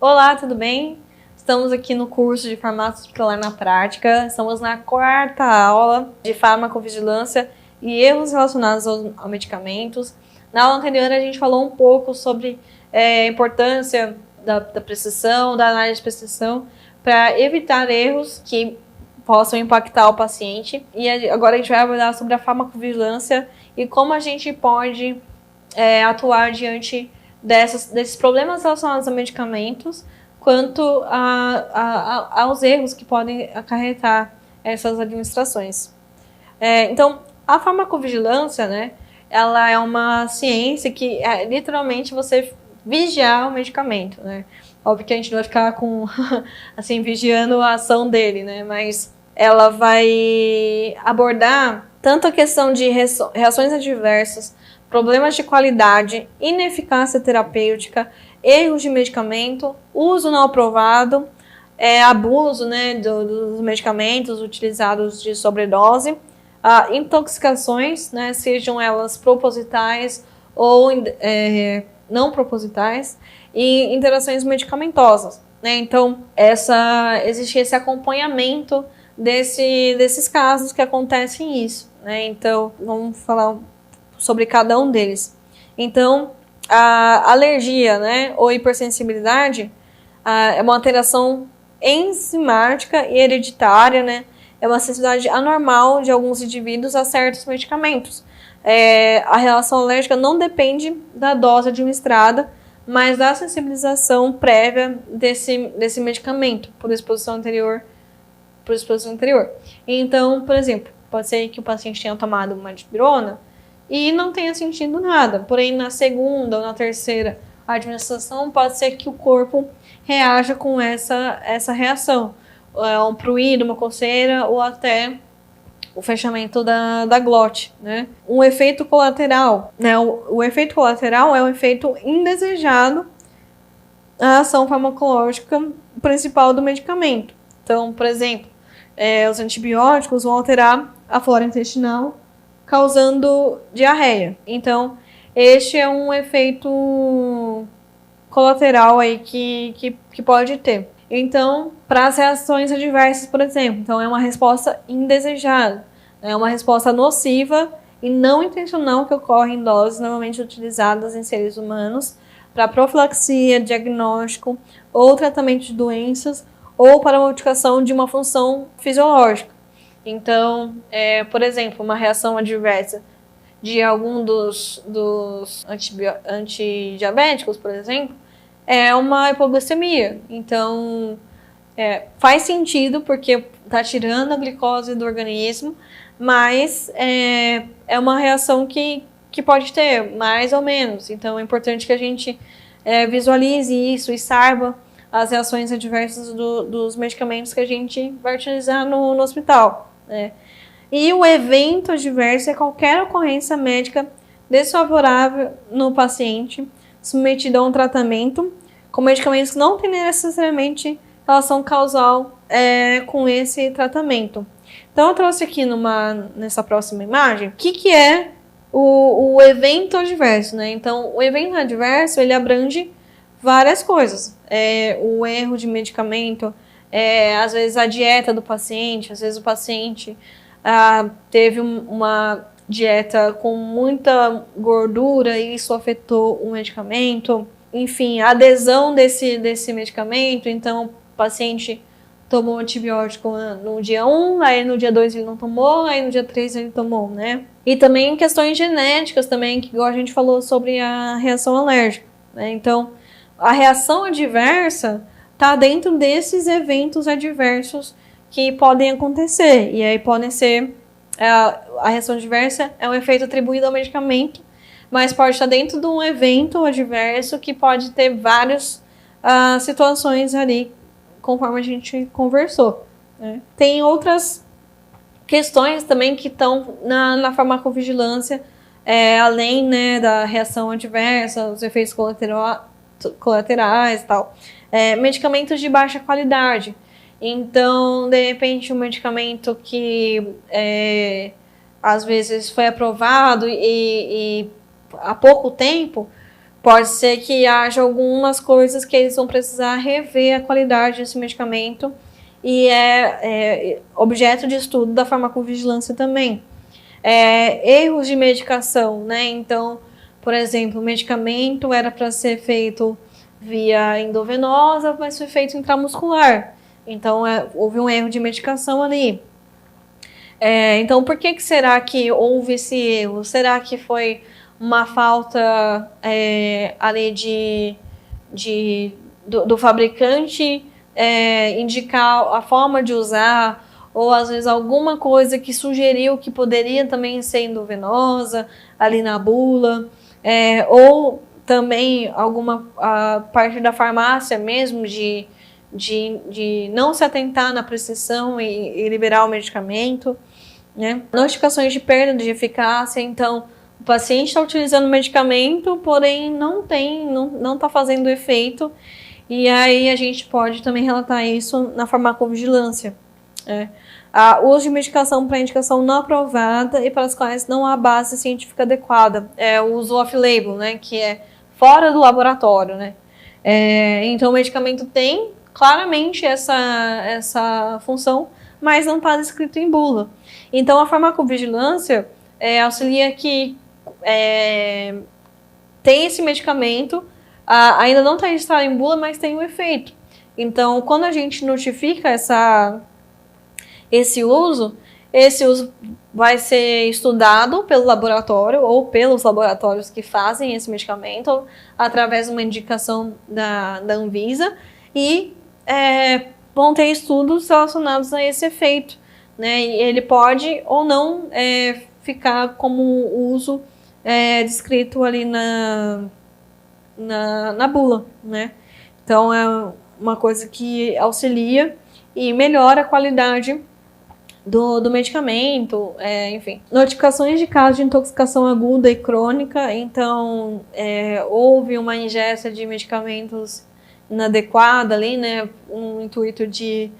Olá, tudo bem? Estamos aqui no curso de farmácia hospitalar na prática. Estamos na quarta aula de farmacovigilância e erros relacionados aos medicamentos. Na aula anterior, a gente falou um pouco sobre a importância da prescrição, da análise de prescrição, para evitar erros que possam impactar o paciente. E agora a gente vai abordar sobre a farmacovigilância e como a gente pode atuar diante desses problemas relacionados a medicamentos, quanto aos erros que podem acarretar essas administrações. Então, a farmacovigilância, né, ela é uma ciência que é literalmente você vigiar o medicamento, né? Óbvio que a gente não vai ficar assim, vigiando a ação dele, né? Mas ela vai abordar tanto a questão de reações adversas, problemas de qualidade, ineficácia terapêutica, erros de medicamento, uso não aprovado, abuso, né, dos medicamentos utilizados de sobredose, intoxicações, né, sejam elas propositais ou não propositais, e interações medicamentosas, né? Então, existe esse acompanhamento desses casos que acontecem isso, né? Então, vamos falar sobre cada um deles. Então, a alergia, né, ou hipersensibilidade é uma alteração enzimática e hereditária, né? É uma sensibilidade anormal de alguns indivíduos a certos medicamentos. A reação alérgica não depende da dose administrada, mas da sensibilização prévia desse medicamento por exposição anterior. Então, por exemplo, pode ser que o paciente tenha tomado uma dipirona e não tenha sentido nada. Porém, na segunda ou na terceira administração, pode ser que o corpo reaja com essa reação. Um pruído, uma coceira ou até o fechamento da glote, né? Um efeito colateral, né? O efeito colateral é um efeito indesejado à ação farmacológica principal do medicamento. Então, por exemplo, os antibióticos vão alterar a flora intestinal, causando diarreia. Então, este é um efeito colateral aí que pode ter. Então, para as reações adversas, por exemplo, então é uma resposta indesejada, é uma resposta nociva e não intencional que ocorre em doses normalmente utilizadas em seres humanos para profilaxia, diagnóstico ou tratamento de doenças ou para modificação de uma função fisiológica. Então, por exemplo, uma reação adversa de algum dos antidiabéticos, por exemplo, é uma hipoglicemia. Então, faz sentido porque está tirando a glicose do organismo, mas é uma reação que pode ter, mais ou menos. Então, é importante que a gente visualize isso e saiba as reações adversas dos medicamentos que a gente vai utilizar no hospital, né? E o evento adverso é qualquer ocorrência médica desfavorável no paciente submetido a um tratamento com medicamentos que não têm necessariamente relação causal com esse tratamento. Então, eu trouxe aqui nessa próxima imagem o que é o evento adverso, né? Então, o evento adverso, ele abrange várias coisas. O erro de medicamento, às vezes a dieta do paciente, às vezes o paciente teve uma dieta com muita gordura e isso afetou o medicamento. Enfim, a adesão desse medicamento, então o paciente tomou antibiótico no dia 1, aí no dia 2 ele não tomou, aí no dia 3 ele tomou, né? E também questões genéticas também, que igual a gente falou sobre a reação alérgica, né? Então, a reação adversa está dentro desses eventos adversos que podem acontecer. E aí podem ser... A reação adversa é um efeito atribuído ao medicamento, mas pode estar dentro de um evento adverso que pode ter várias situações ali, conforme a gente conversou, né? Tem outras questões também que estão na farmacovigilância, além, né, da reação adversa, os efeitos colaterais e tal. Medicamentos de baixa qualidade. Então, de repente, um medicamento que às vezes foi aprovado e há pouco tempo pode ser que haja algumas coisas que eles vão precisar rever a qualidade desse medicamento e é objeto de estudo da farmacovigilância também. Erros de medicação, né? Então, por exemplo, o medicamento era para ser feito via endovenosa, mas foi feito intramuscular. Então, houve um erro de medicação ali. Então, por que será que houve esse erro? Será que foi uma falta ali do fabricante indicar a forma de usar, ou às vezes alguma coisa que sugeriu que poderia também ser endovenosa ali na bula, ou também alguma parte da farmácia mesmo de não se atentar na prescrição e liberar o medicamento, né? Notificações de perda de eficácia, então o paciente está utilizando o medicamento, porém não está fazendo efeito, e aí a gente pode também relatar isso na farmacovigilância. O uso de medicação para indicação não aprovada e para as quais não há base científica adequada. O uso off-label, né, que é fora do laboratório, né? Então o medicamento tem claramente essa função, mas não está descrito em bula. Então a farmacovigilância auxilia que tem esse medicamento, ainda não está registrado em bula, mas tem um efeito. Então, quando a gente notifica esse uso vai ser estudado pelo laboratório ou pelos laboratórios que fazem esse medicamento através de uma indicação da Anvisa e vão ter estudos relacionados a esse efeito, né? E ele pode ou não ficar como uso descrito ali na bula, né? Então é uma coisa que auxilia e melhora a qualidade do medicamento, enfim. Notificações de casos de intoxicação aguda e crônica, então houve uma ingesta de medicamentos inadequada ali, né, um intuito de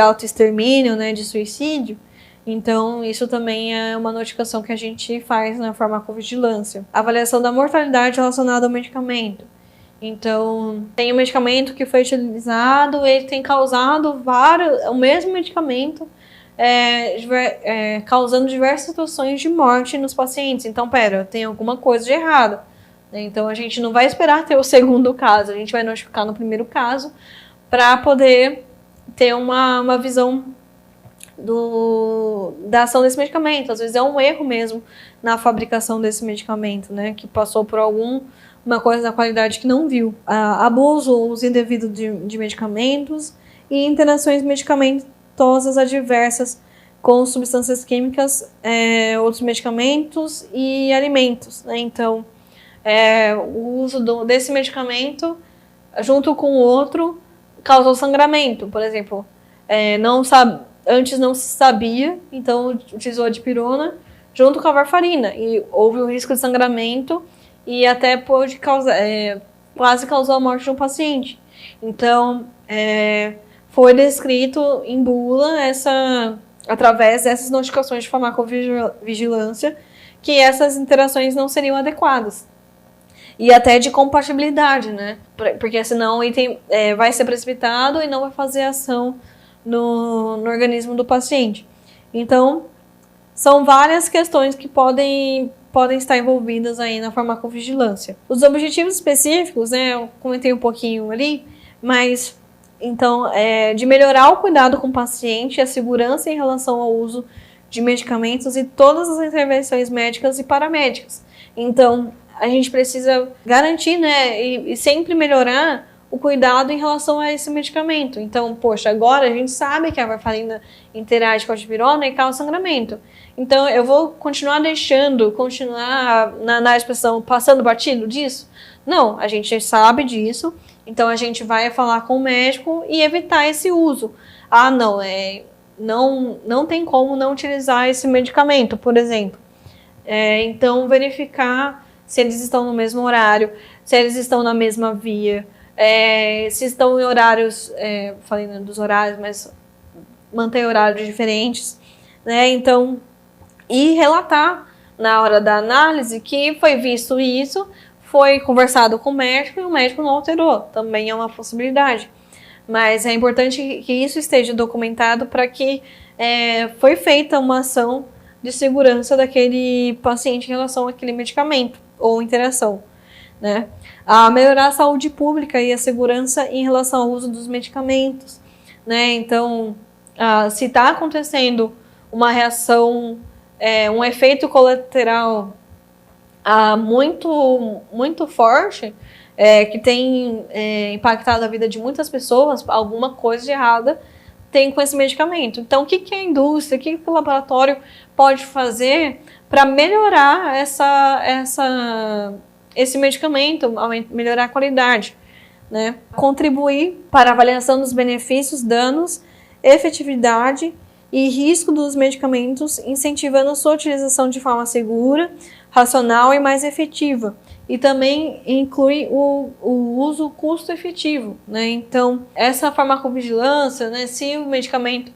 autoextermínio, né, de suicídio. Então, isso também é uma notificação que a gente faz na farmacovigilância. Avaliação da mortalidade relacionada ao medicamento. Então, tem um medicamento que foi utilizado, ele tem causado o mesmo medicamento, causando diversas situações de morte nos pacientes. Então, tem alguma coisa de errado. Então, a gente não vai esperar ter o segundo caso, a gente vai notificar no primeiro caso para poder ter uma visão da ação desse medicamento. Às vezes é um erro mesmo na fabricação desse medicamento, né, que passou por uma coisa da qualidade que não viu. Abuso ou uso indevido de medicamentos e interações medicamentosas adversas com substâncias químicas, outros medicamentos e alimentos, né? Então, o uso desse medicamento junto com o outro causou sangramento, por exemplo. Antes não se sabia, então utilizou a dipirona junto com a varfarina e houve um risco de sangramento e até pode causar, quase causou a morte de um paciente. Então, foi descrito em bula através dessas notificações de farmacovigilância que essas interações não seriam adequadas. E até de compatibilidade, né? Porque senão o item vai ser precipitado e não vai fazer ação no organismo do paciente. Então, são várias questões que podem estar envolvidas aí na farmacovigilância. Os objetivos específicos, né, eu comentei um pouquinho ali, mas, então, de melhorar o cuidado com o paciente e a segurança em relação ao uso de medicamentos e todas as intervenções médicas e paramédicas. Então, a gente precisa garantir, né, e sempre melhorar o cuidado em relação a esse medicamento. Então, poxa, agora a gente sabe que a varfarina interage com a dipirona e causa sangramento. Então, eu vou continuar na expressão, passando batido disso? Não, a gente sabe disso, então a gente vai falar com o médico e evitar esse uso. Não tem como não utilizar esse medicamento, por exemplo. Então, verificar se eles estão no mesmo horário, se eles estão na mesma via, se estão em horários, falei dos horários, mas mantém horários diferentes, né? Então, e relatar na hora da análise que foi visto isso, foi conversado com o médico e o médico não alterou. Também é uma possibilidade. Mas é importante que isso esteja documentado para que foi feita uma ação de segurança daquele paciente em relação àquele medicamento ou interação, né? A melhorar a saúde pública e a segurança em relação ao uso dos medicamentos, né? Então, se está acontecendo uma reação, um efeito colateral muito forte, que tem impactado a vida de muitas pessoas, alguma coisa de errada tem com esse medicamento. Então, o que a indústria, o que o laboratório pode fazer para melhorar esse medicamento, melhorar a qualidade, né? Contribuir para a avaliação dos benefícios, danos, efetividade e risco dos medicamentos, incentivando sua utilização de forma segura, racional e mais efetiva. E também inclui o uso custo-efetivo, né? Então, essa farmacovigilância, né, se o medicamento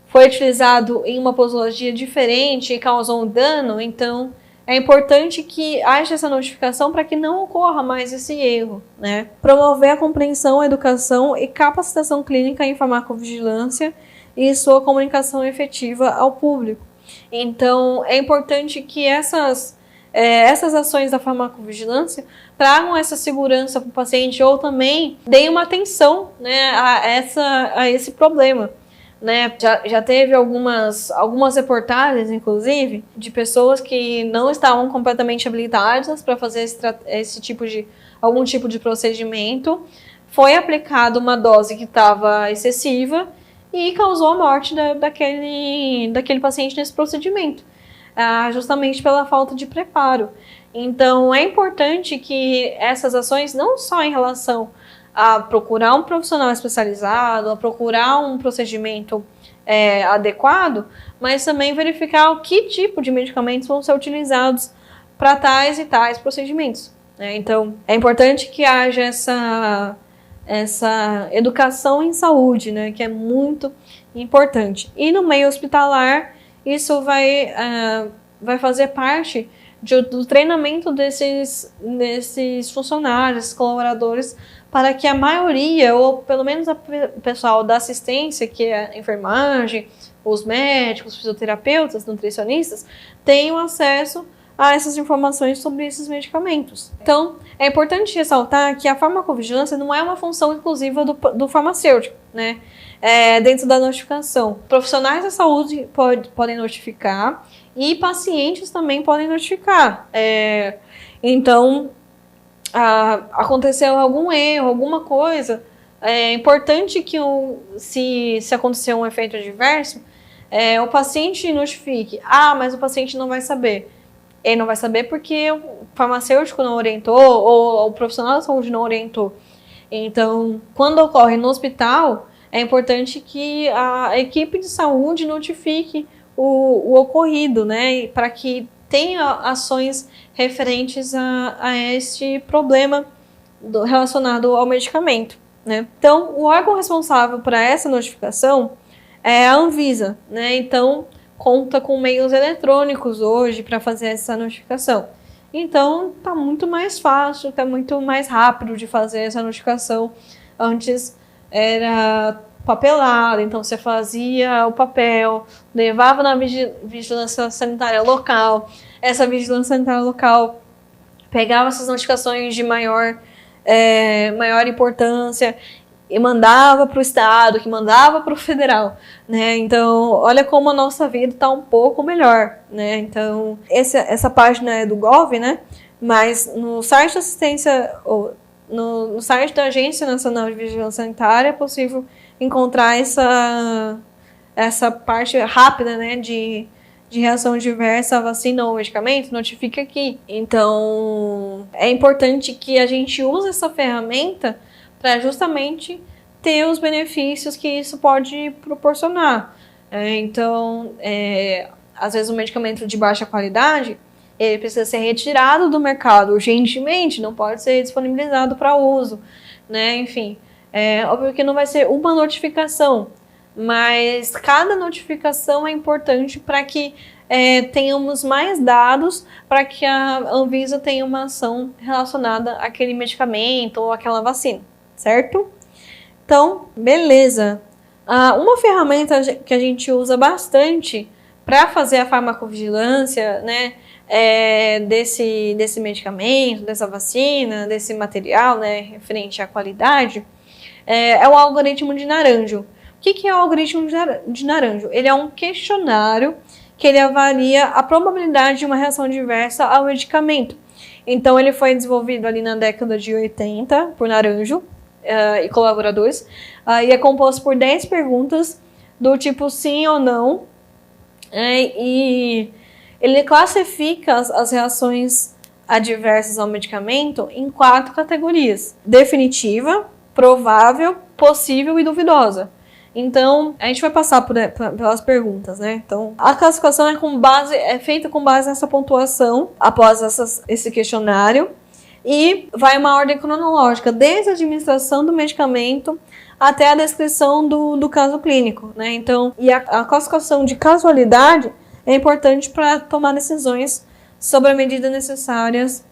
foi utilizado em uma posologia diferente e causou um dano, então é importante que haja essa notificação para que não ocorra mais esse erro, né? Promover a compreensão, a educação e capacitação clínica em farmacovigilância e sua comunicação efetiva ao público. Então, é importante que essas ações da farmacovigilância tragam essa segurança para o paciente ou também deem uma atenção, né, a esse problema. Né? Já teve algumas reportagens, inclusive, de pessoas que não estavam completamente habilitadas para fazer algum tipo de procedimento. Foi aplicada uma dose que estava excessiva e causou a morte daquele paciente nesse procedimento. Justamente pela falta de preparo. Então, é importante que essas ações, não só em relação a procurar um profissional especializado, a procurar um procedimento adequado, mas também verificar o que tipo de medicamentos vão ser utilizados para tais e tais procedimentos, né? Então, é importante que haja essa educação em saúde, né, que é muito importante. E no meio hospitalar, isso vai fazer parte do treinamento desses funcionários, colaboradores, para que a maioria, ou pelo menos o pessoal da assistência, que é a enfermagem, os médicos, fisioterapeutas, nutricionistas, tenham acesso a essas informações sobre esses medicamentos. Então, é importante ressaltar que a farmacovigilância não é uma função exclusiva do farmacêutico, né? Dentro da notificação. Profissionais da saúde podem notificar e pacientes também podem notificar. Então, aconteceu algum erro, alguma coisa, é importante que se acontecer um efeito adverso, o paciente notifique. Mas o paciente não vai saber. Ele não vai saber porque o farmacêutico não orientou ou o profissional da saúde não orientou. Então, quando ocorre no hospital, é importante que a equipe de saúde notifique o ocorrido, né, para que tenha ações referentes a este problema relacionado ao medicamento, né. Então, o órgão responsável por essa notificação é a Anvisa, né, então conta com meios eletrônicos hoje para fazer essa notificação. Então, está muito mais fácil, está muito mais rápido de fazer essa notificação. Antes era papelado, então você fazia o papel, levava na vigilância sanitária local, essa vigilância sanitária local pegava essas notificações de maior importância e mandava para o estado, que mandava para o federal, né? Então, olha como a nossa vida está um pouco melhor, né? Então, essa página é do Gov, né? Mas no site da assistência, no site da Agência Nacional de Vigilância Sanitária é possível encontrar essa parte rápida, né, de reação adversa à vacina ou medicamento, notifica aqui. Então, é importante que a gente use essa ferramenta para justamente ter os benefícios que isso pode proporcionar. Então, às vezes um medicamento de baixa qualidade, ele precisa ser retirado do mercado urgentemente, não pode ser disponibilizado para uso, né? Enfim, óbvio que não vai ser uma notificação, mas cada notificação é importante para que tenhamos mais dados para que a Anvisa tenha uma ação relacionada àquele medicamento ou àquela vacina, certo? Então, beleza. Uma ferramenta que a gente usa bastante para fazer a farmacovigilância, né, desse medicamento, dessa vacina, desse material, né, referente à qualidade, é o algoritmo de Naranjo. O que é o algoritmo de Naranjo? Ele é um questionário que ele avalia a probabilidade de uma reação adversa ao medicamento. Então, ele foi desenvolvido ali na década de 80 por Naranjo e colaboradores, e é composto por 10 perguntas do tipo sim ou não, e ele classifica as reações adversas ao medicamento em 4 categorias: definitiva, provável, possível e duvidosa. Então, a gente vai passar pelas perguntas, né? Então, a classificação é feita com base nessa pontuação, após esse questionário, e vai uma ordem cronológica, desde a administração do medicamento até a descrição do caso clínico, né? Então, e a classificação de casualidade é importante para tomar decisões sobre as medidas necessárias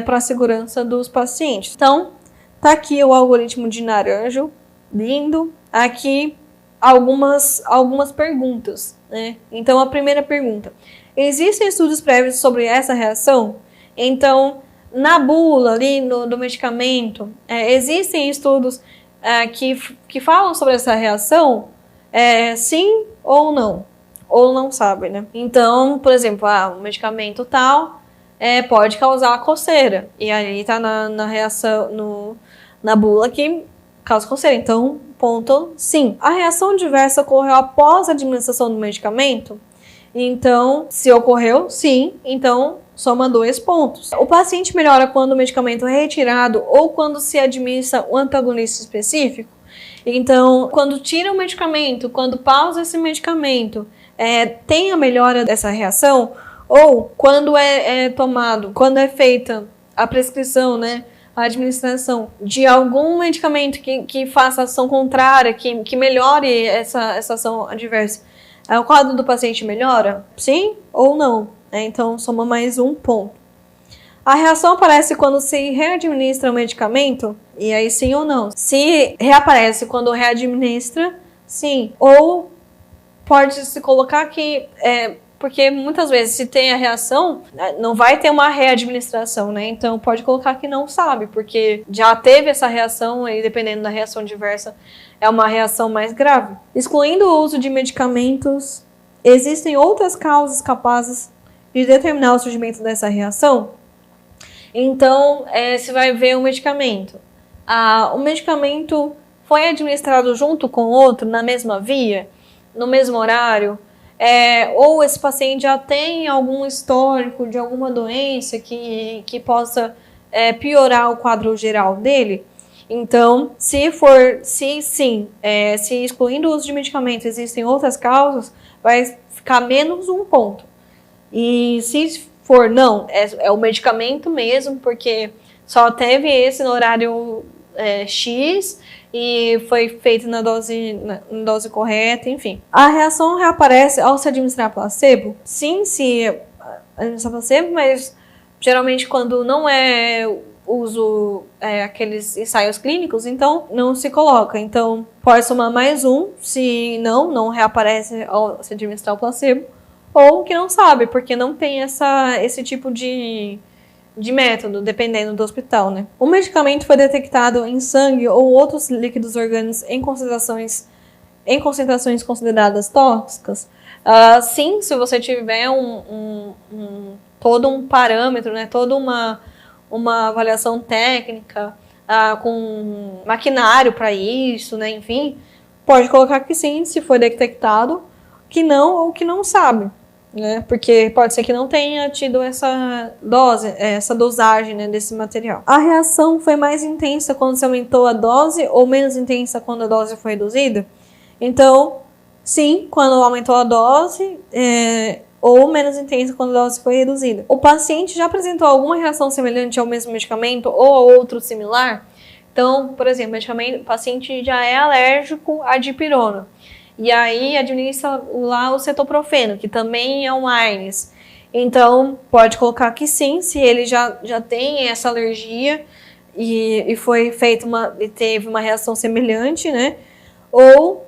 para a segurança dos pacientes. Então, tá aqui o algoritmo de Naranjo, lindo. Aqui algumas perguntas, né? Então, a primeira pergunta: existem estudos prévios sobre essa reação? Então, na bula ali do medicamento, existem estudos que falam sobre essa reação? Sim ou não? Ou não sabe, né? Então, por exemplo, o medicamento tal pode causar coceira. E aí tá na reação, na bula que causa coceira. Então, ponto sim. A reação adversa ocorreu após a administração do medicamento? Então, se ocorreu, sim. Então, soma 2 pontos. O paciente melhora quando o medicamento é retirado ou quando se administra um antagonista específico? Então, quando tira o medicamento, quando pausa esse medicamento, tem a melhora dessa reação? Ou quando quando é feita a prescrição, né, a administração de algum medicamento que faça ação contrária, que melhore essa ação adversa, o quadro do paciente melhora? Sim ou não? Então, soma mais 1 ponto. A reação aparece quando se readministra o medicamento? E aí, sim ou não? Se reaparece quando readministra, sim. Ou pode-se colocar que... porque muitas vezes, se tem a reação, não vai ter uma readministração, né? Então, pode colocar que não sabe, porque já teve essa reação e, dependendo da reação adversa, é uma reação mais grave. Excluindo o uso de medicamentos, existem outras causas capazes de determinar o surgimento dessa reação? Então, você vai ver o medicamento. O medicamento foi administrado junto com outro, na mesma via, no mesmo horário, ou esse paciente já tem algum histórico de alguma doença que possa piorar o quadro geral dele. Então, se excluindo o uso de medicamentos existem outras causas, vai ficar menos 1 ponto. E se for não, é o medicamento mesmo, porque só teve esse no horário X e foi feito na dose correta, enfim. A reação reaparece ao se administrar placebo? Sim, se administrar placebo, mas geralmente quando não uso aqueles ensaios clínicos, então não se coloca. Então pode somar mais 1, se não reaparece ao se administrar o placebo, ou que não sabe, porque não tem esse tipo de método, dependendo do hospital, né? O medicamento foi detectado em sangue ou outros líquidos orgânicos em concentrações consideradas tóxicas? Sim, se você tiver todo um parâmetro, né? Toda uma avaliação técnica, com maquinário para isso, né? Enfim, pode colocar que sim, se foi detectado, que não ou que não sabe. Né? Porque pode ser que não tenha tido essa dosagem, né, desse material. A reação foi mais intensa quando se aumentou a dose ou menos intensa quando a dose foi reduzida? Então, sim, quando aumentou a dose, ou menos intensa quando a dose foi reduzida. O paciente já apresentou alguma reação semelhante ao mesmo medicamento ou a outro similar? Então, por exemplo, o paciente já é alérgico à dipirona. e aí administra lá o cetoprofeno, que também é um ARNS. Então, pode colocar que sim, se ele já tem essa alergia e foi feita e teve uma reação semelhante, né? Ou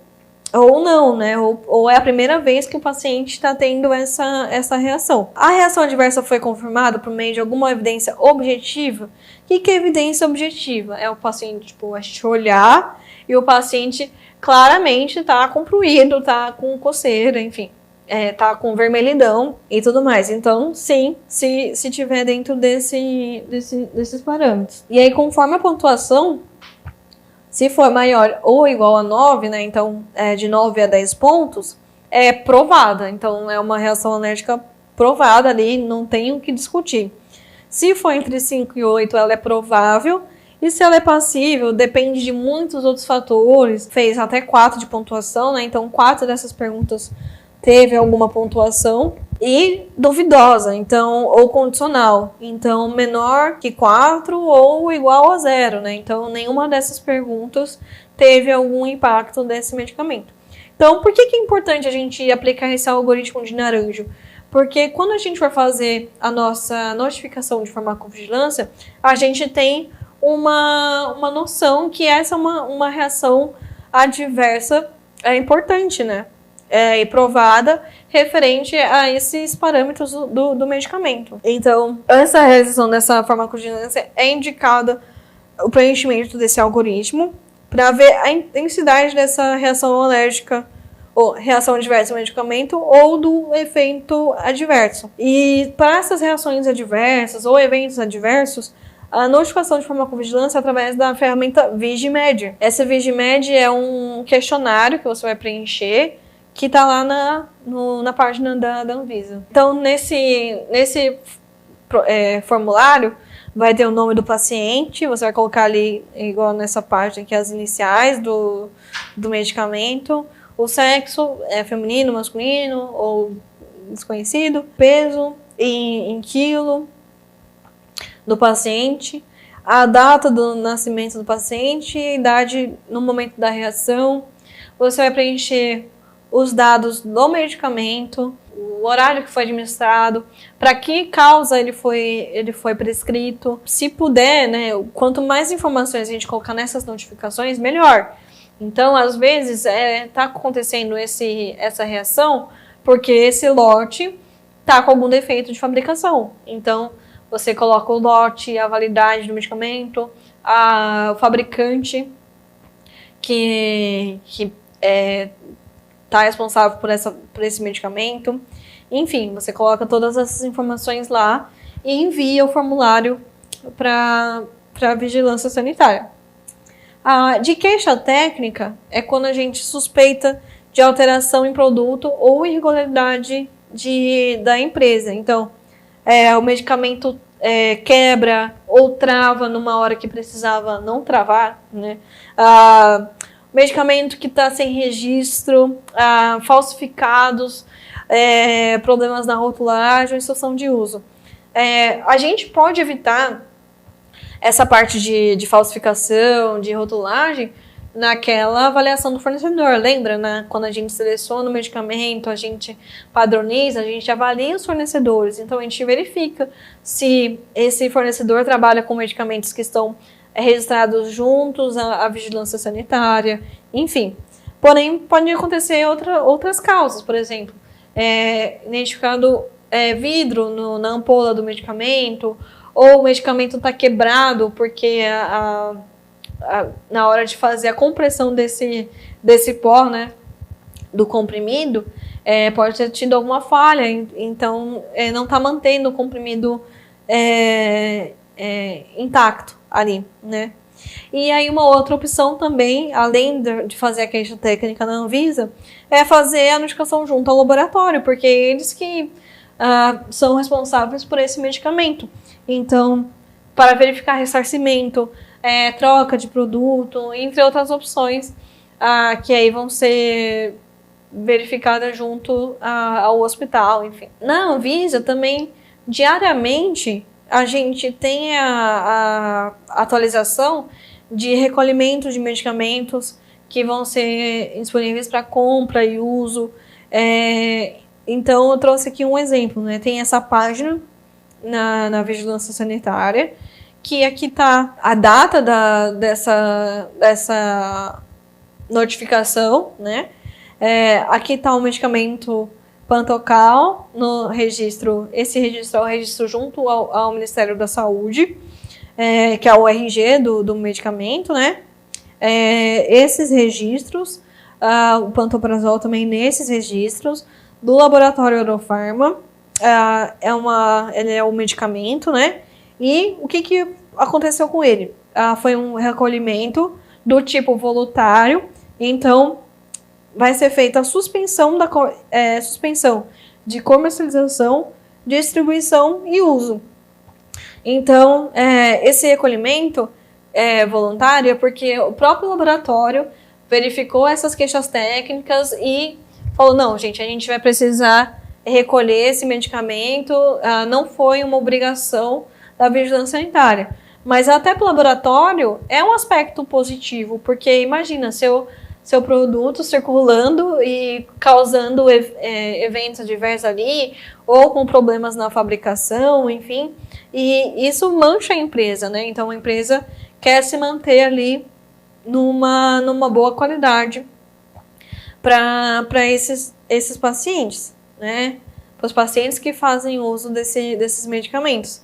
não, né? Ou é a primeira vez que o paciente está tendo essa reação. A reação adversa foi confirmada por meio de alguma evidência objetiva? O que é evidência objetiva? É o paciente, tipo, a gente olhar e o paciente claramente tá com pruído, tá com coceira, enfim. Tá com vermelhidão e tudo mais. Então, sim, se tiver dentro desses parâmetros. E aí, conforme a pontuação, se for maior ou igual a 9, né, então de 9 a 10 pontos, é provada. Então, é uma reação alérgica provada ali, não tem o que discutir. Se for entre 5 e 8, ela é provável. E se ela é passível, depende de muitos outros fatores. Fez até 4 de pontuação, né? Então, 4 dessas perguntas teve alguma pontuação. E duvidosa, então, ou condicional. Então, menor que 4 ou igual a 0, né? Então, nenhuma dessas perguntas teve algum impacto desse medicamento. Então, por que é importante a gente aplicar esse algoritmo de Naranjo? Porque quando a gente for fazer a nossa notificação de farmacovigilância, a gente tem uma noção que essa é uma reação adversa importante, né? E provada referente a esses parâmetros do medicamento. Então, essa realização dessa farmacovigilância é indicada o preenchimento desse algoritmo para ver a intensidade dessa reação alérgica ou reação adversa ao medicamento ou do efeito adverso. E para essas reações adversas ou eventos adversos, a notificação de farmacovigilância é através da ferramenta Vigimed. Essa Vigimed é um questionário que você vai preencher que está lá na página da Anvisa. Então, nesse formulário, vai ter o nome do paciente, você vai colocar ali, igual nessa parte aqui, as iniciais do medicamento, o sexo, feminino, masculino ou desconhecido, peso em quilo do paciente, a data do nascimento do paciente, a idade no momento da reação. Você vai preencher os dados do medicamento, o horário que foi administrado, para que causa ele foi prescrito. Se puder, né, quanto mais informações a gente colocar nessas notificações, melhor. Então, às vezes, tá acontecendo essa reação porque esse lote tá com algum defeito de fabricação. Então, você coloca o lote, a validade do medicamento, o fabricante que está responsável por esse medicamento. Enfim, você coloca todas essas informações lá e envia o formulário para a vigilância sanitária. De queixa técnica é quando a gente suspeita de alteração em produto ou irregularidade da empresa. Então, o medicamento quebra ou trava numa hora que precisava não travar, né? Medicamento que está sem registro, falsificados, problemas na rotulagem, instrução de uso. A gente pode evitar essa parte de falsificação, de rotulagem, naquela avaliação do fornecedor. Lembra, né? Quando a gente seleciona o medicamento, a gente padroniza, a gente avalia os fornecedores. Então, a gente verifica se esse fornecedor trabalha com medicamentos que estão registrados juntos à vigilância sanitária, enfim. Porém, pode acontecer outras causas, por exemplo, identificado vidro na ampola do medicamento, ou o medicamento está quebrado porque na hora de fazer a compressão desse pó, né, do comprimido, pode ter tido alguma falha, então não está mantendo o comprimido intacto ali, né? E aí uma outra opção também, além de fazer a queixa técnica na Anvisa, é fazer a notificação junto ao laboratório, porque eles que são responsáveis por esse medicamento. Então, para verificar ressarcimento, troca de produto, entre outras opções, que aí vão ser verificadas junto ao hospital, enfim. Na Anvisa também, diariamente, a gente tem a atualização de recolhimento de medicamentos que vão ser disponíveis para compra e uso. Então, eu trouxe aqui um exemplo, né? Tem essa página na Vigilância Sanitária, que aqui está a data dessa notificação, né? Aqui está o medicamento Pantocal no registro. Esse registro é o registro junto ao Ministério da Saúde, que é o RG do medicamento, né? Esses registros, o pantoprazol também nesses registros, do laboratório Eurofarma, ele é um medicamento, né? E o que aconteceu com ele? Foi um recolhimento do tipo voluntário, então vai ser feita a suspensão de comercialização, distribuição e uso. Então, esse recolhimento é voluntário porque o próprio laboratório verificou essas queixas técnicas e falou, não, gente, a gente vai precisar recolher esse medicamento, não foi uma obrigação da vigilância sanitária. Mas até para o laboratório é um aspecto positivo, porque imagina, seu produto circulando e causando eventos adversos ali, ou com problemas na fabricação, enfim, e isso mancha a empresa, né? Então a empresa quer se manter ali numa boa qualidade para esses pacientes, né? Para os pacientes que fazem uso desses medicamentos.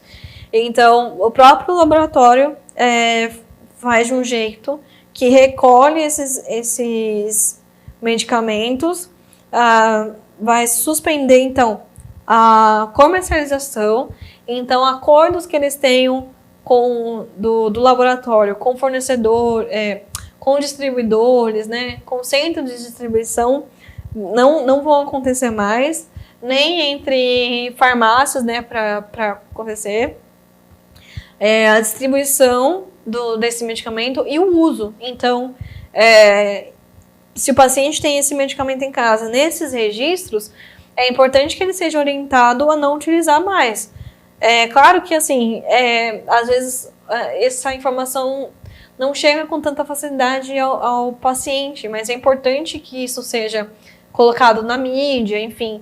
Então, o próprio laboratório faz de um jeito que recolhe esses medicamentos, vai suspender, então, a comercialização. Então, acordos que eles tenham do laboratório com fornecedor, com distribuidores, né, com centro de distribuição, não vão acontecer mais, nem entre farmácias, né, para acontecer. A distribuição desse medicamento e o uso. Então, se o paciente tem esse medicamento em casa, nesses registros, é importante que ele seja orientado a não utilizar mais. Claro que, assim, às vezes essa informação não chega com tanta facilidade ao paciente, mas é importante que isso seja colocado na mídia, enfim,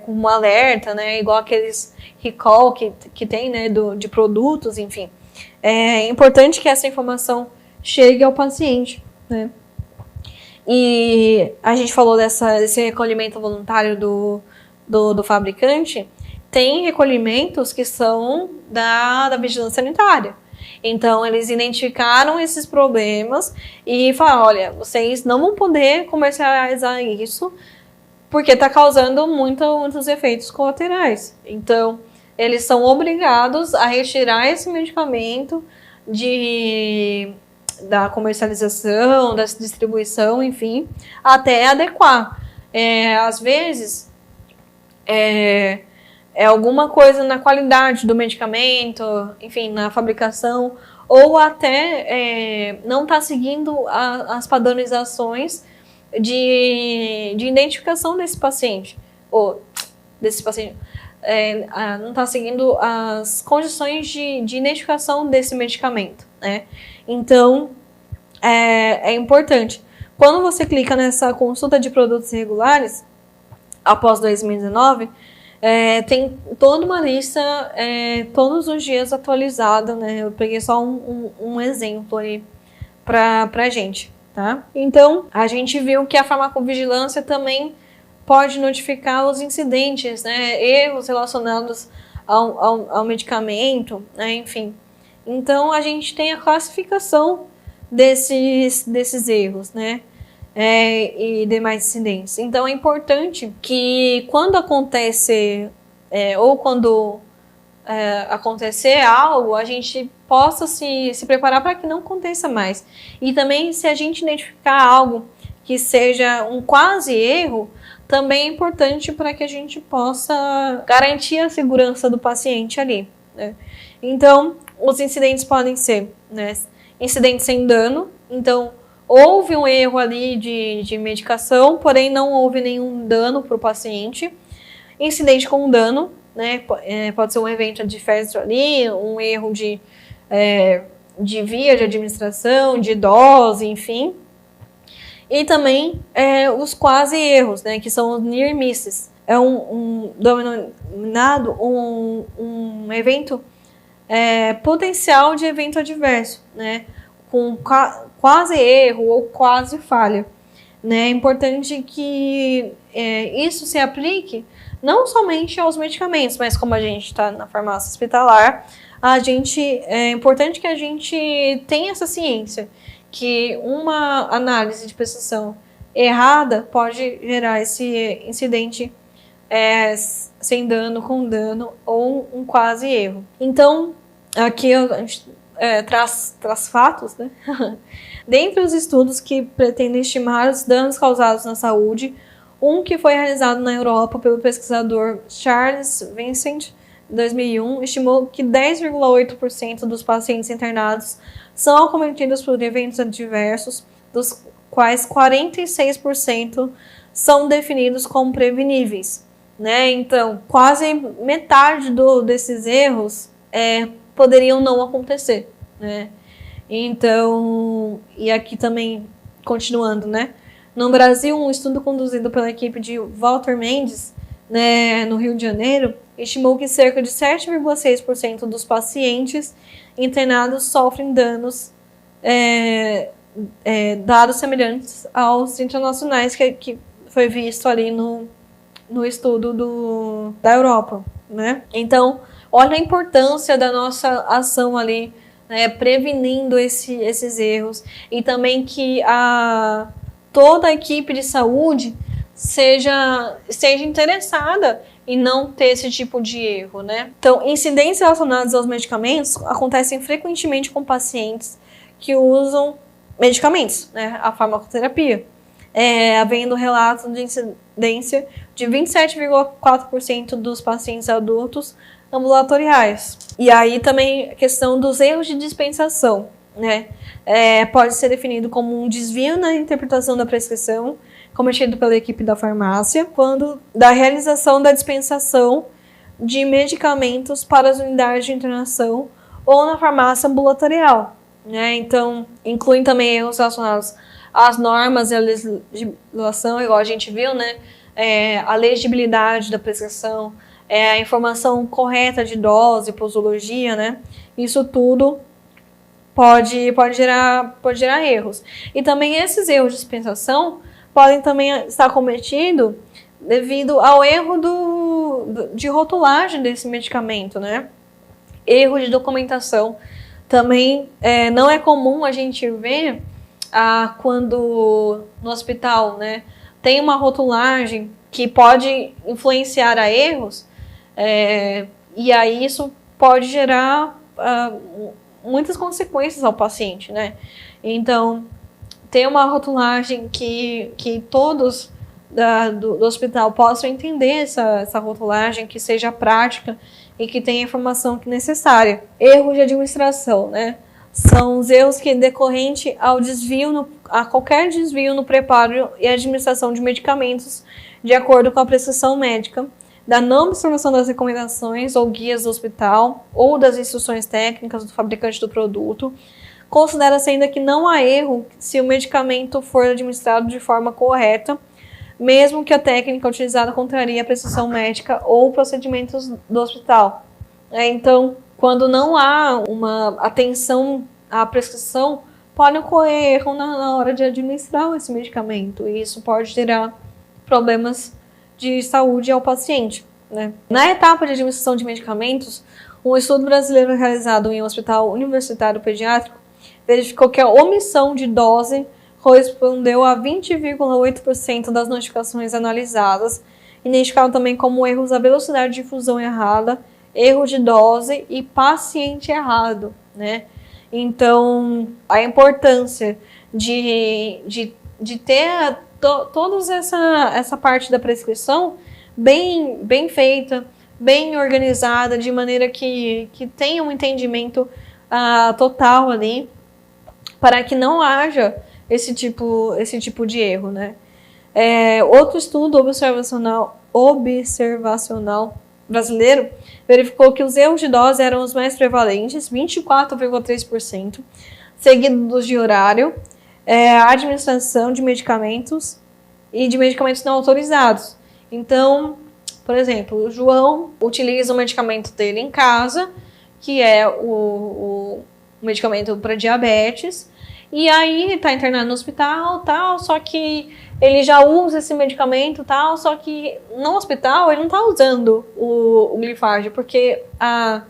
com um alerta, né, igual aqueles recall que tem, né, de produtos, enfim. É importante que essa informação chegue ao paciente, né. E a gente falou desse recolhimento voluntário do fabricante. Tem recolhimentos que são da vigilância sanitária. Então, eles identificaram esses problemas e falaram, olha, vocês não vão poder comercializar isso porque está causando muitos efeitos colaterais. Então, eles são obrigados a retirar esse medicamento da comercialização, da distribuição, enfim, até adequar. Às vezes, alguma coisa na qualidade do medicamento, enfim, na fabricação, ou até não está seguindo as padronizações de identificação desse paciente, ou desse paciente, não está seguindo as condições de identificação desse medicamento, né? Então, é importante. Quando você clica nessa consulta de produtos irregulares, após 2019, tem toda uma lista, todos os dias atualizada, né? Eu peguei só um exemplo aí pra gente, tá? Então, a gente viu que a farmacovigilância também pode notificar os incidentes, né? Erros relacionados ao medicamento, né? Enfim. Então, a gente tem a classificação desses erros, né? E demais incidentes. Então, é importante que quando acontecer, ou quando acontecer algo, a gente possa se preparar para que não aconteça mais. E também, se a gente identificar algo que seja um quase erro, também é importante para que a gente possa garantir a segurança do paciente ali, né? Então, os incidentes podem ser, né, incidentes sem dano. Então, houve um erro ali de medicação, porém não houve nenhum dano para o paciente. Incidente com dano, né, pode ser um evento adverso ali, um erro de via de administração, de dose, enfim. E também os quase erros, né, que são os near misses. É denominado um evento potencial de evento adverso, né, com quase erro ou quase falha. Né? É importante que isso se aplique não somente aos medicamentos, mas como a gente está na farmácia hospitalar, é importante que a gente tenha essa ciência que uma análise de prescrição errada pode gerar esse incidente sem dano, com dano ou um quase erro. Então, aqui a gente traz fatos, né? Dentre os estudos que pretendem estimar os danos causados na saúde, um que foi realizado na Europa pelo pesquisador Charles Vincent, em 2001, estimou que 10,8% dos pacientes internados são acometidos por eventos adversos, dos quais 46% são definidos como preveníveis. Né? Então, quase metade desses erros poderiam não acontecer. Né? Então, e aqui também, continuando, né? No Brasil, um estudo conduzido pela equipe de Walter Mendes, né, no Rio de Janeiro, estimou que cerca de 7,6% dos pacientes internados sofrem danos, dados semelhantes aos internacionais que foi visto ali no estudo da Europa, né? Então, olha a importância da nossa ação ali, né, prevenindo esses erros, e também que toda a equipe de saúde seja interessada em não ter esse tipo de erro, né? Então, incidentes relacionados aos medicamentos acontecem frequentemente com pacientes que usam medicamentos, né, a farmacoterapia, havendo relatos de incidência de 27,4% dos pacientes adultos ambulatoriais. E aí também a questão dos erros de dispensação, né? Pode ser definido como um desvio na interpretação da prescrição cometido pela equipe da farmácia quando da realização da dispensação de medicamentos para as unidades de internação ou na farmácia ambulatorial, né? Então, incluem também erros relacionados às normas e à legislação, igual a gente viu, né? A legibilidade da prescrição, a informação correta de dose, posologia, né? Isso tudo pode gerar erros. E também esses erros de dispensação podem também estar cometidos devido ao erro de rotulagem desse medicamento, né? Erro de documentação. Também não é comum a gente ver quando no hospital, né, tem uma rotulagem que pode influenciar a erros, e aí isso pode gerar muitas consequências ao paciente, né? Então, ter uma rotulagem que todos do hospital possam entender essa rotulagem, que seja prática e que tenha a informação necessária. Erros de administração, né? São os erros que decorrente a qualquer desvio no preparo e administração de medicamentos de acordo com a prescrição médica, da não observação das recomendações ou guias do hospital ou das instruções técnicas do fabricante do produto. Considera-se ainda que não há erro se o medicamento for administrado de forma correta, mesmo que a técnica utilizada contraria a prescrição médica ou procedimentos do hospital. Então, quando não há uma atenção à prescrição, pode ocorrer erro na hora de administrar esse medicamento, e isso pode gerar problemas de saúde ao paciente, né? Na etapa de administração de medicamentos, um estudo brasileiro realizado em um hospital universitário pediátrico verificou que a omissão de dose correspondeu a 20,8% das notificações analisadas, identificaram também como erros da velocidade de infusão errada, erro de dose e paciente errado, né? Então, a importância de ter toda essa parte da prescrição bem feita, bem organizada, de maneira que tenha um entendimento total ali, para que não haja esse tipo de erro, né? Outro estudo observacional brasileiro verificou que os erros de dose eram os mais prevalentes, 24,3%, seguidos de horário, a administração de medicamentos e de medicamentos não autorizados. Então, por exemplo, o João utiliza o medicamento dele em casa, que é o medicamento para diabetes, e aí está internado no hospital, tal, só que ele já usa esse medicamento, tal, só que no hospital ele não está usando o glifage, porque a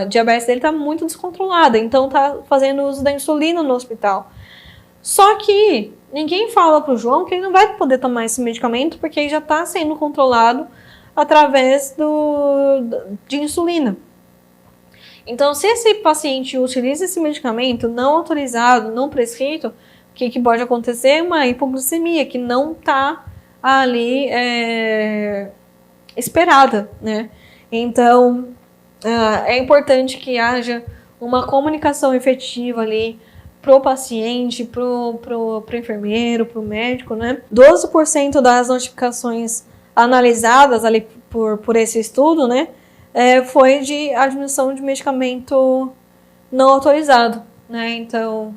diabetes dele está muito descontrolada, então está fazendo uso da insulina no hospital. Só que ninguém fala para o João que ele não vai poder tomar esse medicamento, porque ele já está sendo controlado através de insulina. Então, se esse paciente utiliza esse medicamento não autorizado, não prescrito, o que pode acontecer é uma hipoglicemia, que não está ali esperada, né? Então, é importante que haja uma comunicação efetiva ali pro paciente, pro enfermeiro, pro médico, né? 12% das notificações analisadas ali por esse estudo, né? Foi de administração de medicamento não autorizado, né? Então,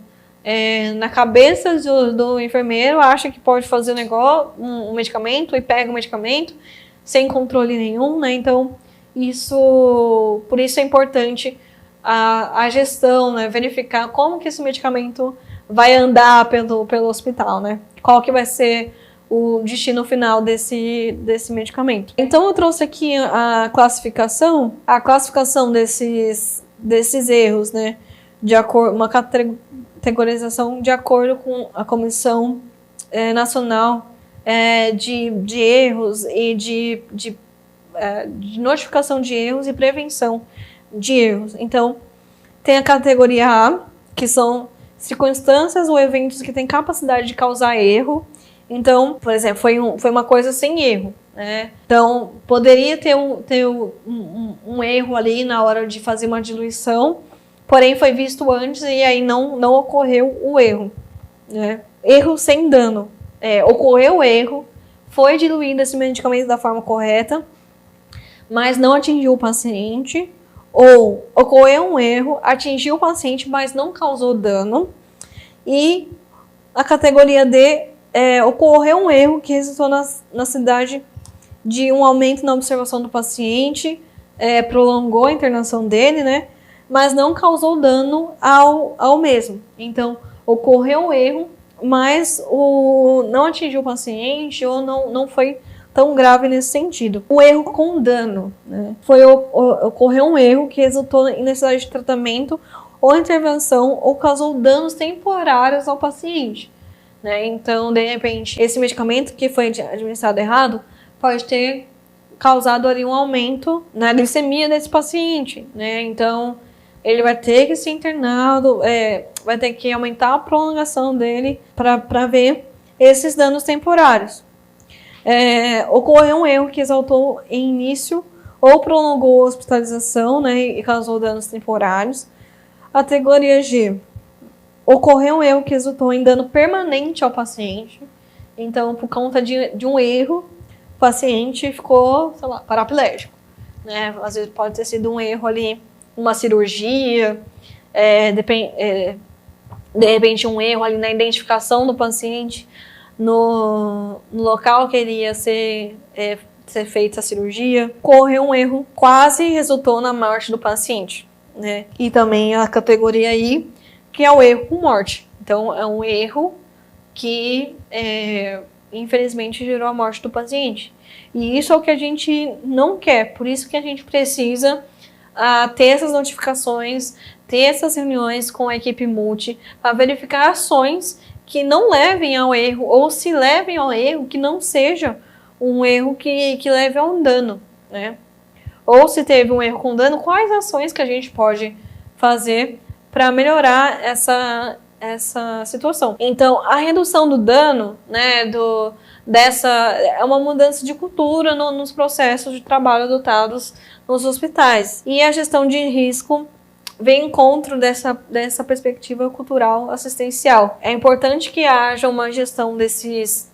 na cabeça do enfermeiro, acha que pode fazer um medicamento e pega o medicamento sem controle nenhum, né? Então, por isso é importante a gestão, né? Verificar como que esse medicamento vai andar pelo hospital, né? Qual que vai ser o destino final desse medicamento. Então eu trouxe aqui a classificação desses erros, né? Uma categorização de acordo com a Comissão Nacional de Erros e de notificação de erros e prevenção de erros. Então, tem a categoria A, que são circunstâncias ou eventos que têm capacidade de causar erro. Então, por exemplo, foi uma coisa sem erro, né? Então, poderia ter um erro ali na hora de fazer uma diluição, porém foi visto antes e aí não ocorreu o erro, né? Erro sem dano. Ocorreu o erro, foi diluído esse medicamento da forma correta, mas não atingiu o paciente, ou ocorreu um erro, atingiu o paciente, mas não causou dano. E a categoria D, ocorreu um erro que resultou na necessidade de um aumento na observação do paciente, prolongou a internação dele, né? Mas não causou dano ao mesmo. Então, ocorreu um erro, mas não atingiu o paciente ou não foi tão grave nesse sentido. O erro com dano, né? Ocorreu um erro que resultou em necessidade de tratamento ou intervenção ou causou danos temporários ao paciente, né? Então, de repente, esse medicamento que foi administrado errado pode ter causado ali um aumento na glicemia desse paciente, né? Então, ele vai ter que ser internado, vai ter que aumentar a prolongação dele para ver esses danos temporários. Ocorreu um erro que exaltou em início ou prolongou a hospitalização, né, e causou danos temporários. A categoria G, ocorreu um erro que resultou em dano permanente ao paciente. Então, por conta de um erro, o paciente ficou, sei lá, paraplégico, né? Às vezes pode ter sido um erro ali, uma cirurgia, de repente um erro ali na identificação do paciente, no local que iria ser feita a cirurgia. Ocorreu um erro, quase resultou na morte do paciente, né? E também a categoria I, que é o erro com morte. Então, é um erro que, infelizmente, gerou a morte do paciente. E isso é o que a gente não quer. Por isso que a gente precisa ter essas notificações, ter essas reuniões com a equipe multi, para verificar ações que não levem ao erro, ou se levem ao erro, que não seja um erro que leve a um dano, né? Ou se teve um erro com dano, quais ações que a gente pode fazer para melhorar essa situação. Então, a redução do dano, né, é uma mudança de cultura nos processos de trabalho adotados nos hospitais. E a gestão de risco vem em encontro dessa perspectiva cultural assistencial. É importante que haja uma gestão desses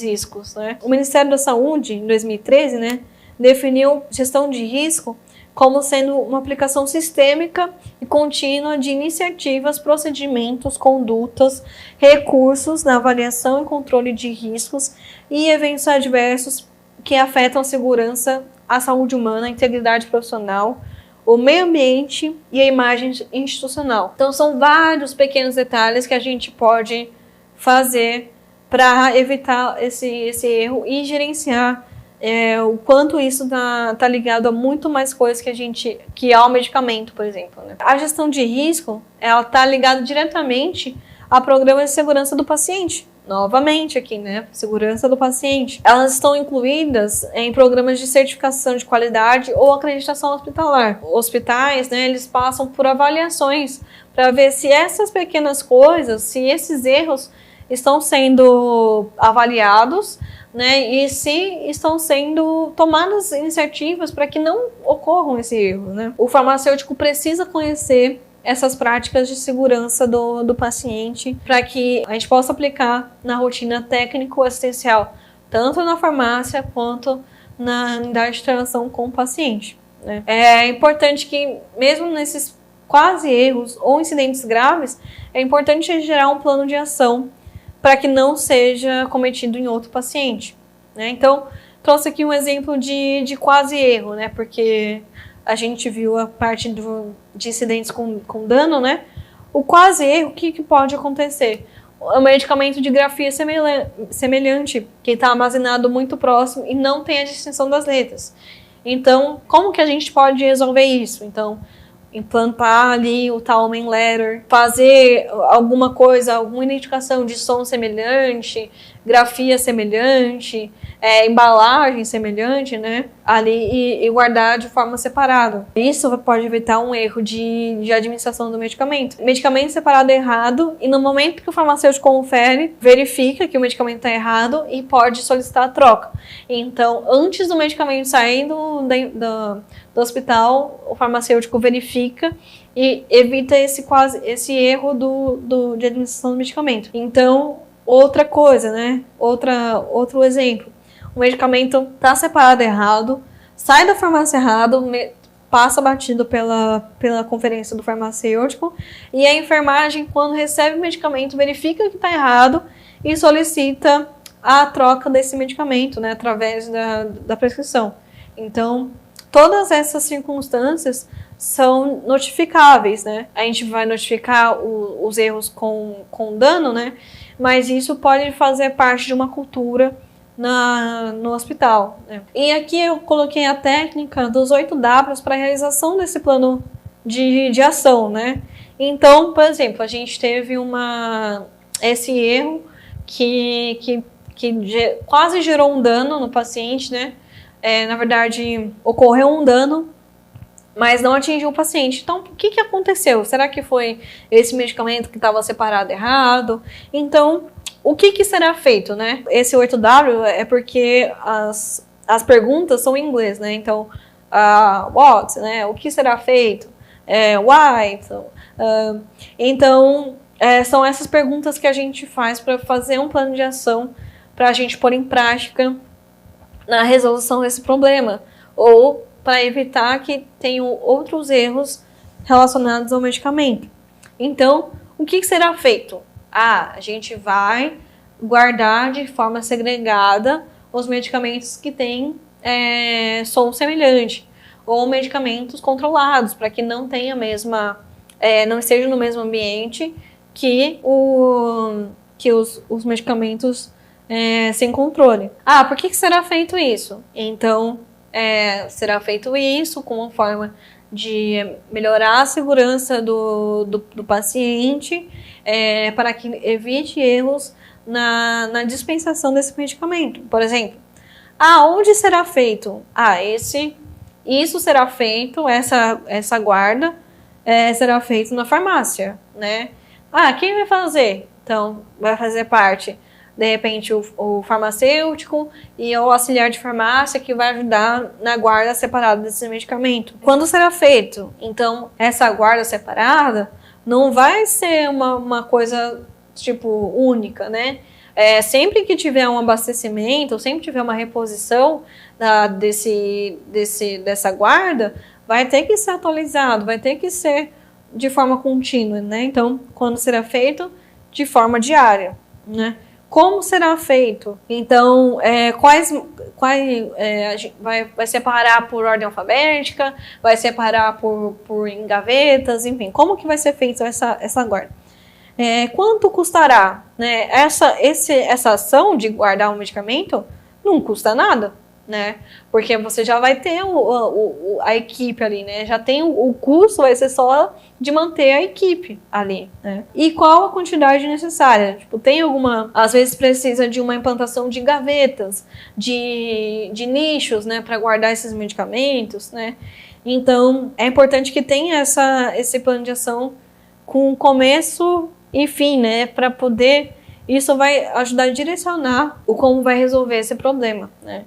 riscos, né? O Ministério da Saúde, em 2013, né, definiu gestão de risco como sendo uma aplicação sistêmica e contínua de iniciativas, procedimentos, condutas, recursos na avaliação e controle de riscos e eventos adversos que afetam a segurança, a saúde humana, a integridade profissional, o meio ambiente e a imagem institucional. Então são vários pequenos detalhes que a gente pode fazer para evitar esse erro e gerenciar o quanto isso tá ligado a muito mais coisas que ao medicamento, por exemplo, né? A gestão de risco, ela tá ligada diretamente a programas de segurança do paciente. Novamente aqui, né? Segurança do paciente. Elas estão incluídas em programas de certificação de qualidade ou acreditação hospitalar. Hospitais, né, eles passam por avaliações para ver se essas pequenas coisas, se esses erros estão sendo avaliados, né, e se estão sendo tomadas iniciativas para que não ocorram esse erro, né? O farmacêutico precisa conhecer essas práticas de segurança do paciente para que a gente possa aplicar na rotina técnico-assistencial, tanto na farmácia quanto na unidade de interação com o paciente, né? É importante que, mesmo nesses quase erros ou incidentes graves, é importante gerar um plano de ação para que não seja cometido em outro paciente, né? Então, trouxe aqui um exemplo de quase erro, né? Porque a gente viu a parte de incidentes com dano, né? O quase erro, o que pode acontecer? O medicamento de grafia semelhante, que está armazenado muito próximo e não tem a distinção das letras. Então, como que a gente pode resolver isso? Então, implantar ali o tal main letter, fazer alguma coisa, alguma identificação de som semelhante, grafia semelhante, embalagem semelhante, né, ali e guardar de forma separada. Isso pode evitar um erro de administração do medicamento. Medicamento separado é errado e no momento que o farmacêutico confere, verifica que o medicamento está errado e pode solicitar a troca. Então, antes do medicamento sair do hospital, o farmacêutico verifica e evita esse erro de administração do medicamento. Então, outra coisa, né? Outro exemplo. O medicamento está separado errado, sai da farmácia errado, passa batido pela conferência do farmacêutico e a enfermagem, quando recebe o medicamento, verifica que está errado e solicita a troca desse medicamento, né? Através da prescrição. Então, todas essas circunstâncias são notificáveis, né? A gente vai notificar os erros com dano, né? Mas isso pode fazer parte de uma cultura no hospital, né? E aqui eu coloquei a técnica dos 8 Ws para a realização desse plano de ação, né? Então, por exemplo, a gente teve esse erro que quase gerou um dano no paciente, né? Na verdade, ocorreu um dano, mas não atingiu o paciente. Então, o que aconteceu? Será que foi esse medicamento que estava separado errado? Então, o que será feito, né? Esse 8W é porque as perguntas são em inglês, né? Então, what, né? O que será feito? Why? Então, são essas perguntas que a gente faz para fazer um plano de ação para a gente pôr em prática na resolução desse problema, ou para evitar que tenham outros erros relacionados ao medicamento. Então, o que será feito? A gente vai guardar de forma segregada os medicamentos que têm som semelhante, ou medicamentos controlados, para que não tenha não esteja no mesmo ambiente que os medicamentos sem controle. Por que será feito isso? Então, será feito isso como uma forma de melhorar a segurança do paciente, para que evite erros na dispensação desse medicamento. Por exemplo, onde será feito? Isso será feito, essa guarda será feito na farmácia, né? Quem vai fazer? Então, vai fazer parte, de repente, o farmacêutico e o auxiliar de farmácia que vai ajudar na guarda separada desse medicamento. Quando será feito? Então, essa guarda separada não vai ser uma coisa, tipo, única, né? Sempre que tiver um abastecimento, sempre que tiver uma reposição dessa guarda, vai ter que ser atualizado, vai ter que ser de forma contínua, né? Então, quando será feito? De forma diária, né? Como será feito? Então, vai separar por ordem alfabética, vai separar por em gavetas, enfim, como que vai ser feita essa guarda? Quanto custará? Né? Essa ação de guardar um medicamento não custa nada, né? Porque você já vai ter a equipe ali, né? Já tem o custo, vai ser só de manter a equipe ali, né? E qual a quantidade necessária? Tipo, tem alguma... Às vezes precisa de uma implantação de gavetas, de nichos, né? Para guardar esses medicamentos, né? Então, é importante que tenha esse plano de ação com começo e fim, né? Para poder... Isso vai ajudar a direcionar como vai resolver esse problema, né?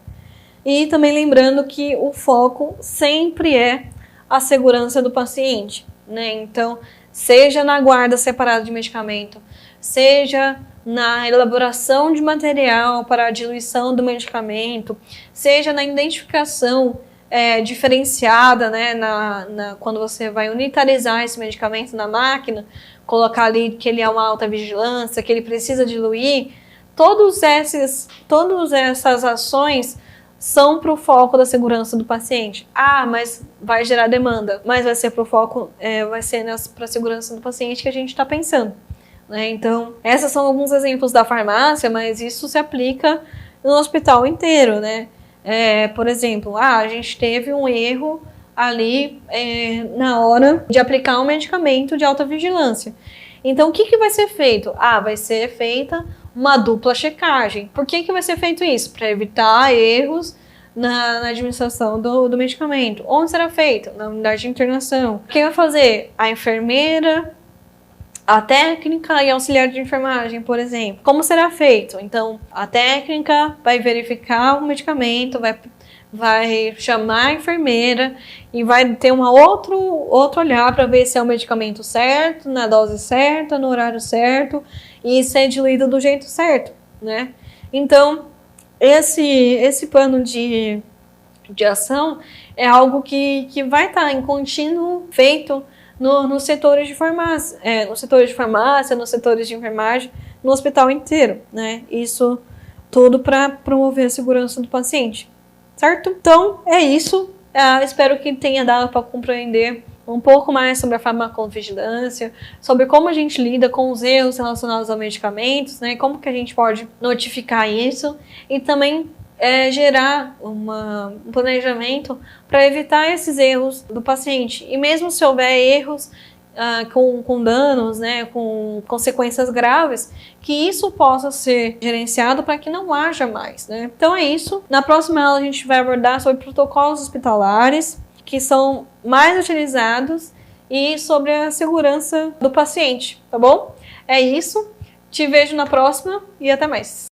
E também lembrando que o foco sempre é a segurança do paciente, né? Então, seja na guarda separada de medicamento, seja na elaboração de material para a diluição do medicamento, seja na identificação diferenciada, né? Quando você vai unitarizar esse medicamento na máquina, colocar ali que ele é uma alta vigilância, que ele precisa diluir, todas essas ações são para o foco da segurança do paciente. Ah, mas vai gerar demanda, mas vai ser para o foco, vai ser para a segurança do paciente que a gente está pensando, né? Então, esses são alguns exemplos da farmácia, mas isso se aplica no hospital inteiro, né? Por exemplo, a gente teve um erro ali na hora de aplicar um medicamento de alta vigilância. Então, o que vai ser feito? Vai ser feita uma dupla checagem. Por que vai ser feito isso? Para evitar erros na administração do medicamento. Onde será feito? Na unidade de internação. Quem vai fazer? A enfermeira, a técnica e auxiliar de enfermagem, por exemplo. Como será feito? Então, a técnica vai verificar o medicamento, vai chamar a enfermeira e vai ter outro olhar para ver se é o medicamento certo, na dose certa, no horário certo e ser diluído do jeito certo, né? Então, esse plano de ação é algo que vai estar em contínuo feito nos setores de farmácia, nos setores de enfermagem, no hospital inteiro, né? Isso tudo para promover a segurança do paciente. Certo? Então, é isso. Espero que tenha dado para compreender um pouco mais sobre a farmacovigilância, sobre como a gente lida com os erros relacionados a medicamentos, né? Como que a gente pode notificar isso e também gerar um planejamento para evitar esses erros do paciente. E mesmo se houver erros com danos, né, com consequências graves, que isso possa ser gerenciado para que não haja mais, né? Então é isso. Na próxima aula a gente vai abordar sobre protocolos hospitalares, que são mais utilizados, e sobre a segurança do paciente, tá bom? É isso. Te vejo na próxima e até mais.